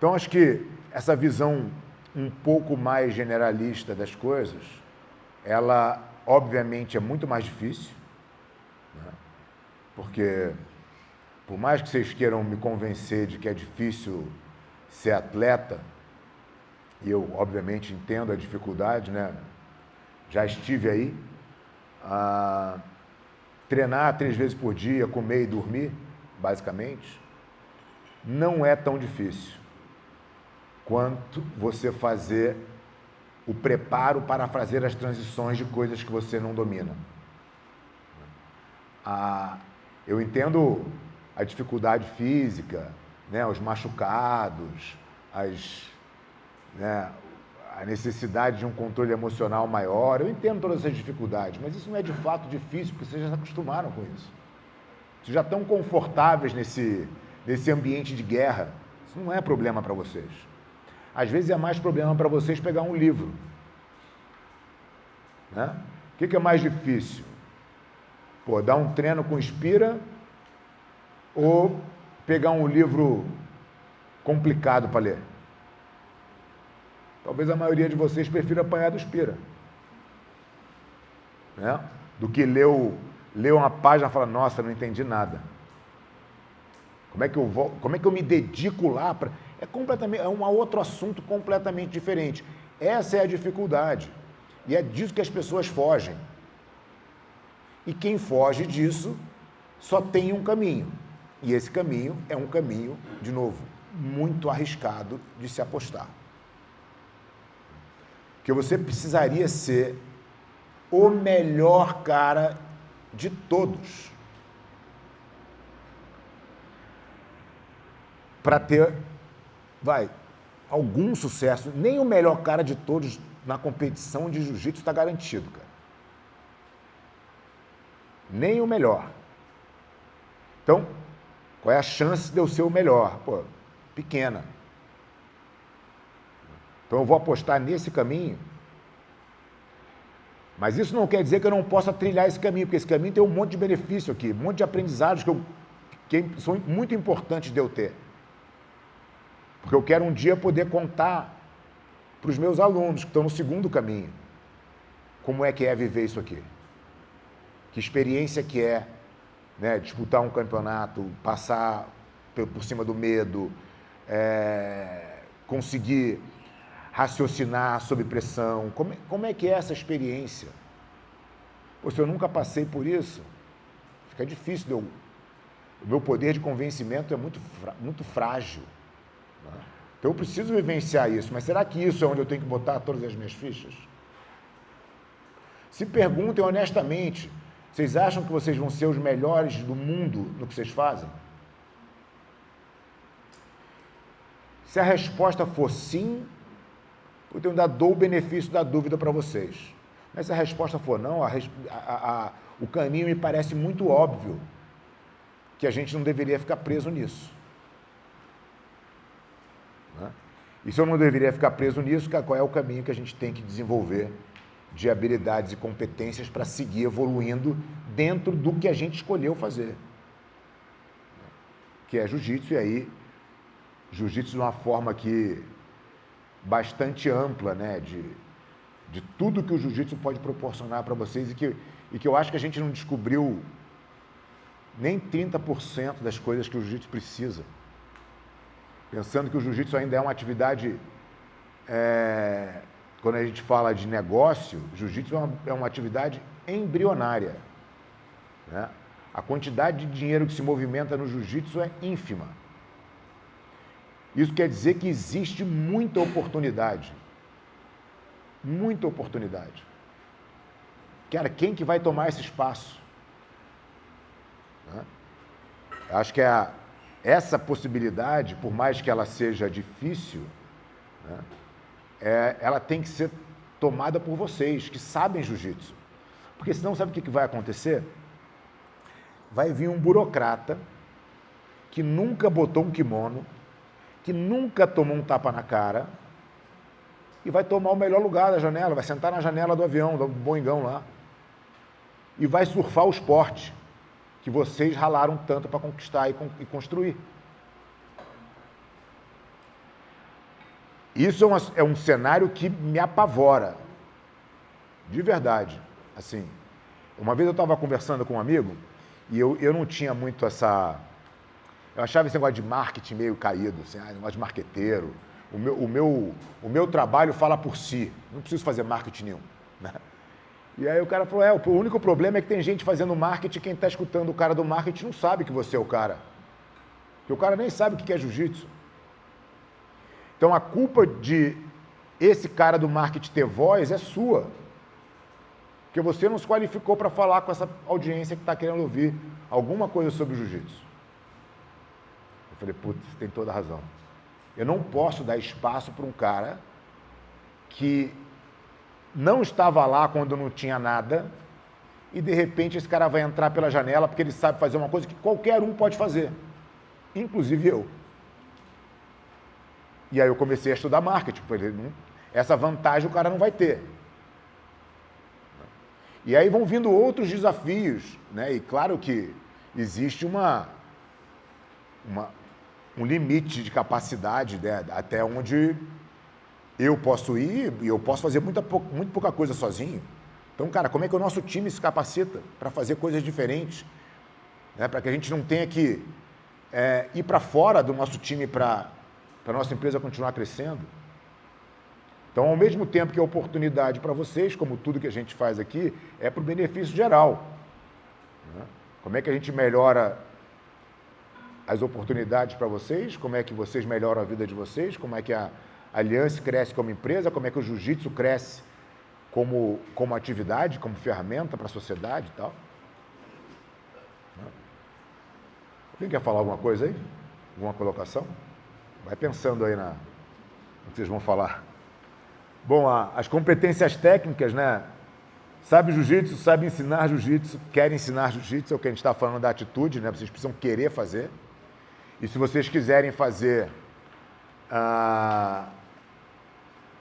Então, acho que essa visão um pouco mais generalista das coisas, ela, obviamente, é muito mais difícil, né? Porque, por mais que vocês queiram me convencer de que é difícil ser atleta, e eu, obviamente, entendo a dificuldade, né? Já estive aí, treinar 3 vezes por dia, comer e dormir, basicamente, não é tão difícil quanto você fazer o preparo para fazer as transições de coisas que você não domina. Eu entendo a dificuldade física, né, os machucados, a necessidade de um controle emocional maior. Eu entendo todas essas dificuldades, mas isso não é de fato difícil, porque vocês já se acostumaram com isso. Vocês já estão confortáveis nesse ambiente de guerra. Isso não é problema para vocês. Às vezes é mais problema para vocês pegar um livro, né? O que é mais difícil? Pô, dar um treino com Inspira ou pegar um livro complicado para ler? Talvez a maioria de vocês prefira apanhar do Inspira, né? Do que ler uma página e falar, nossa, não entendi nada. Como é que eu me dedico lá para... É um outro assunto completamente diferente. Essa é a dificuldade. E é disso que as pessoas fogem. E quem foge disso só tem um caminho. E esse caminho é um caminho, de novo, muito arriscado de se apostar. Porque você precisaria ser o melhor cara de todos para ter, algum sucesso. Nem o melhor cara de todos na competição de jiu-jitsu está garantido, cara. Nem o melhor. Então, qual é a chance de eu ser o melhor? Pô, pequena. Então eu vou apostar nesse caminho, mas isso não quer dizer que eu não possa trilhar esse caminho, porque esse caminho tem um monte de benefício aqui, um monte de aprendizados que são muito importantes de eu ter. Porque eu quero um dia poder contar para os meus alunos que estão no segundo caminho como é que é viver isso aqui. Que experiência que é, né, disputar um campeonato, passar por cima do medo, conseguir raciocinar sob pressão. Como é que é essa experiência? Pô, se eu nunca passei por isso, fica difícil. O meu poder de convencimento é muito frágil, né? Então eu preciso vivenciar isso, mas será que isso é onde eu tenho que botar todas as minhas fichas? Se perguntem honestamente, vocês acham que vocês vão ser os melhores do mundo no que vocês fazem? Se a resposta for sim, eu ainda dou o benefício da dúvida para vocês. Mas se a resposta for não, o caminho me parece muito óbvio que a gente não deveria ficar preso nisso, né? E se eu não deveria ficar preso nisso, qual é o caminho que a gente tem que desenvolver de habilidades e competências para seguir evoluindo dentro do que a gente escolheu fazer, que é jiu-jitsu. E aí, jiu-jitsu de uma forma que bastante ampla, né, de tudo que o jiu-jitsu pode proporcionar para vocês e que eu acho que a gente não descobriu nem 30% das coisas que o jiu-jitsu precisa. Pensando que o jiu-jitsu ainda é uma atividade, quando a gente fala de negócio, jiu-jitsu é uma atividade embrionária, né? A quantidade de dinheiro que se movimenta no jiu-jitsu é ínfima. Isso quer dizer que existe muita oportunidade. Muita oportunidade. Cara, quem que vai tomar esse espaço? Né? Acho que essa possibilidade, por mais que ela seja difícil, né, ela tem que ser tomada por vocês, que sabem jiu-jitsu. Porque senão, sabe o que vai acontecer? Vai vir um burocrata que nunca botou um kimono, que nunca tomou um tapa na cara e vai tomar o melhor lugar da janela, vai sentar na janela do avião, do Boingão lá, e vai surfar o esporte que vocês ralaram tanto para conquistar e construir. Isso é um cenário que me apavora, de verdade. Assim, uma vez eu estava conversando com um amigo e eu não tinha muito essa... Eu achava esse negócio de marketing meio caído, assim, negócio de marqueteiro. O meu trabalho fala por si, não preciso fazer marketing nenhum, né? E aí o cara falou, o único problema é que tem gente fazendo marketing, quem está escutando o cara do marketing não sabe que você é o cara. Porque o cara nem sabe o que é jiu-jitsu. Então a culpa de esse cara do marketing ter voz é sua. Porque você não se qualificou para falar com essa audiência que está querendo ouvir alguma coisa sobre o jiu-jitsu. Eu falei, putz, você tem toda a razão. Eu não posso dar espaço para um cara que não estava lá quando não tinha nada e de repente esse cara vai entrar pela janela porque ele sabe fazer uma coisa que qualquer um pode fazer, inclusive eu. E aí eu comecei a estudar marketing. Falei, essa vantagem o cara não vai ter. E aí vão vindo outros desafios, né? E claro que existe um limite de capacidade, né? Até onde eu posso ir e eu posso fazer muito pouca coisa sozinho. Então, cara, como é que o nosso time se capacita para fazer coisas diferentes? Né? Para que a gente não tenha que ir para fora do nosso time para a nossa empresa continuar crescendo. Então, ao mesmo tempo que é oportunidade para vocês, como tudo que a gente faz aqui, é para o benefício geral. Né? Como é que a gente melhora as oportunidades para vocês? Como é que vocês melhoram a vida de vocês? Como é que a Aliança cresce como empresa? Como é que o jiu-jitsu cresce como atividade, como ferramenta para a sociedade e tal? Alguém quer falar alguma coisa aí? Alguma colocação? Vai pensando aí no que vocês vão falar. Bom, as competências técnicas, né? Sabe jiu-jitsu, sabe ensinar jiu-jitsu, quer ensinar jiu-jitsu, é o que a gente está falando da atitude, né? Vocês precisam querer fazer. E se vocês quiserem fazer,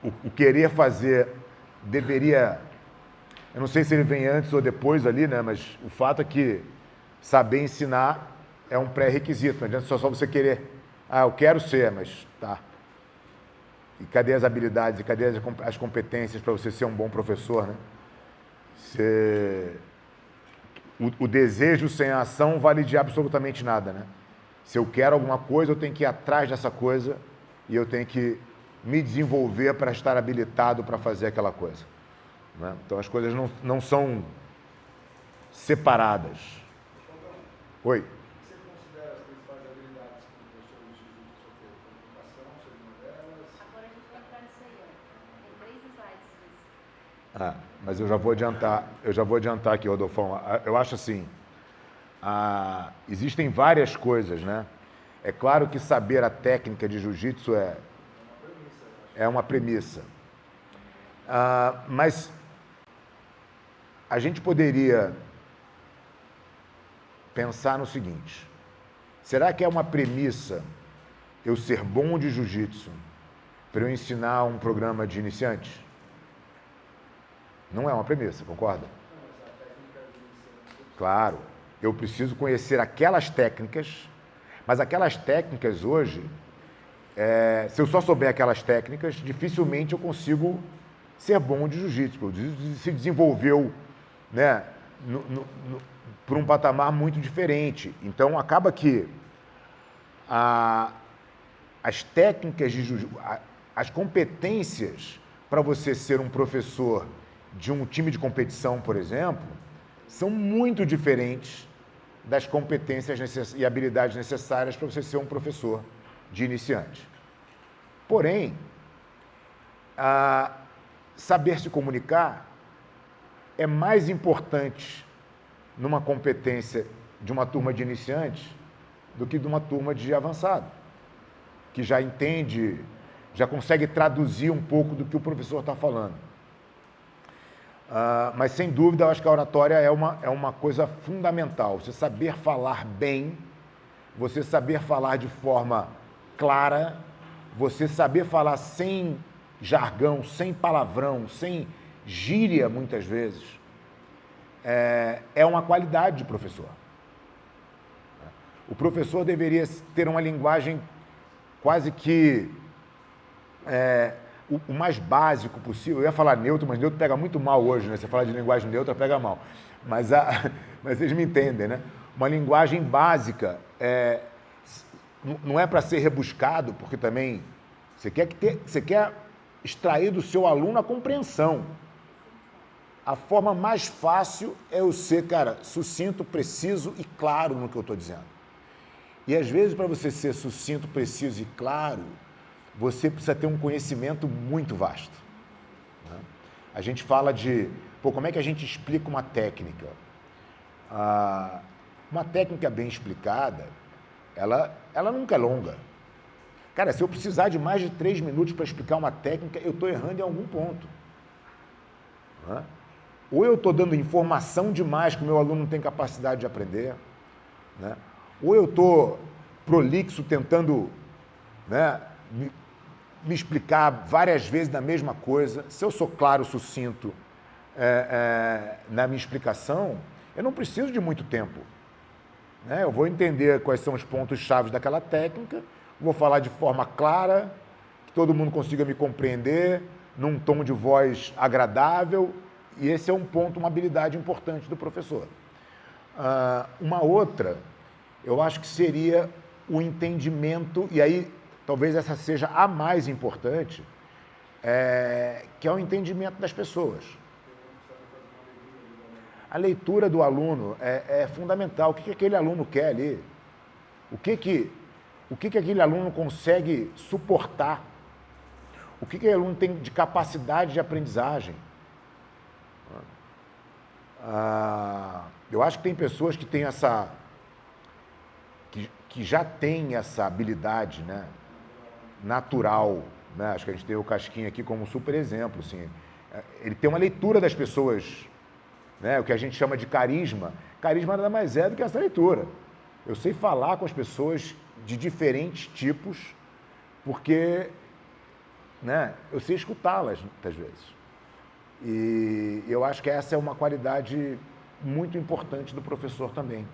o querer fazer deveria, eu não sei se ele vem antes ou depois ali, né? Mas o fato é que saber ensinar é um pré-requisito, não adianta só você querer. Eu quero ser, mas tá. E cadê as habilidades, e cadê as competências para você ser um bom professor, né? O desejo sem a ação vale de absolutamente nada, né? Se eu quero alguma coisa, eu tenho que ir atrás dessa coisa e eu tenho que me desenvolver para estar habilitado para fazer aquela coisa. Né? Então as coisas não são separadas. Oi? Mas eu já vou adiantar aqui, Rodolfão. Eu acho assim, existem várias coisas, né? É claro que saber a técnica de jiu-jitsu é uma premissa. Mas a gente poderia pensar no seguinte, será que é uma premissa eu ser bom de jiu-jitsu para eu ensinar um programa de iniciantes? Não é uma premissa, concorda? Claro, eu preciso conhecer aquelas técnicas, mas aquelas técnicas hoje, se eu só souber aquelas técnicas, dificilmente eu consigo ser bom de jiu-jitsu. Se desenvolveu, né, por um patamar muito diferente. Então, acaba que as técnicas de jiu-jitsu, as competências para você ser um professor de um time de competição, por exemplo, são muito diferentes das competências e habilidades necessárias para você ser um professor de iniciante. Porém, saber se comunicar é mais importante numa competência de uma turma de iniciantes do que de uma turma de avançado, que já entende, já consegue traduzir um pouco do que o professor está falando. Mas, sem dúvida, eu acho que a oratória é uma coisa fundamental. Você saber falar bem, você saber falar de forma clara, você saber falar sem jargão, sem palavrão, sem gíria, muitas vezes, é uma qualidade de professor. O professor deveria ter uma linguagem quase que o mais básico possível. Eu ia falar neutro, mas neutro pega muito mal hoje, né? Você fala de linguagem neutra, pega mal. Mas vocês me entendem, né? Uma linguagem básica não é para ser rebuscado, porque também você quer extrair do seu aluno a compreensão. A forma mais fácil é eu ser, cara, sucinto, preciso e claro no que eu estou dizendo. E às vezes, para você ser sucinto, preciso e claro, você precisa ter um conhecimento muito vasto. Né? A gente fala de, como é que a gente explica uma técnica? Uma técnica bem explicada, ela nunca é longa. Cara, se eu precisar de mais de 3 minutos para explicar uma técnica, eu estou errando em algum ponto. Né? Ou eu estou dando informação demais que o meu aluno não tem capacidade de aprender, né? Ou eu estou prolixo tentando, né, me explicar várias vezes da mesma coisa. Se eu sou claro, sucinto na minha explicação, eu não preciso de muito tempo. Né? Eu vou entender quais são os pontos-chave daquela técnica, vou falar de forma clara, que todo mundo consiga me compreender, num tom de voz agradável, e esse é um ponto, uma habilidade importante do professor. Uma outra, eu acho que seria o entendimento, e aí talvez essa seja a mais importante, que é o entendimento das pessoas. A leitura do aluno é fundamental. O que aquele aluno quer ali? O que aquele aluno consegue suportar? O que aquele aluno tem de capacidade de aprendizagem? Eu acho que tem pessoas que têm que já têm essa habilidade, né, natural, né? Acho que a gente tem o Casquinha aqui como um super exemplo, assim. Ele tem uma leitura das pessoas, né? O que a gente chama de carisma. Carisma nada mais é do que essa leitura. Eu sei falar com as pessoas de diferentes tipos, porque, né, eu sei escutá-las muitas vezes. E eu acho que essa é uma qualidade muito importante do professor também.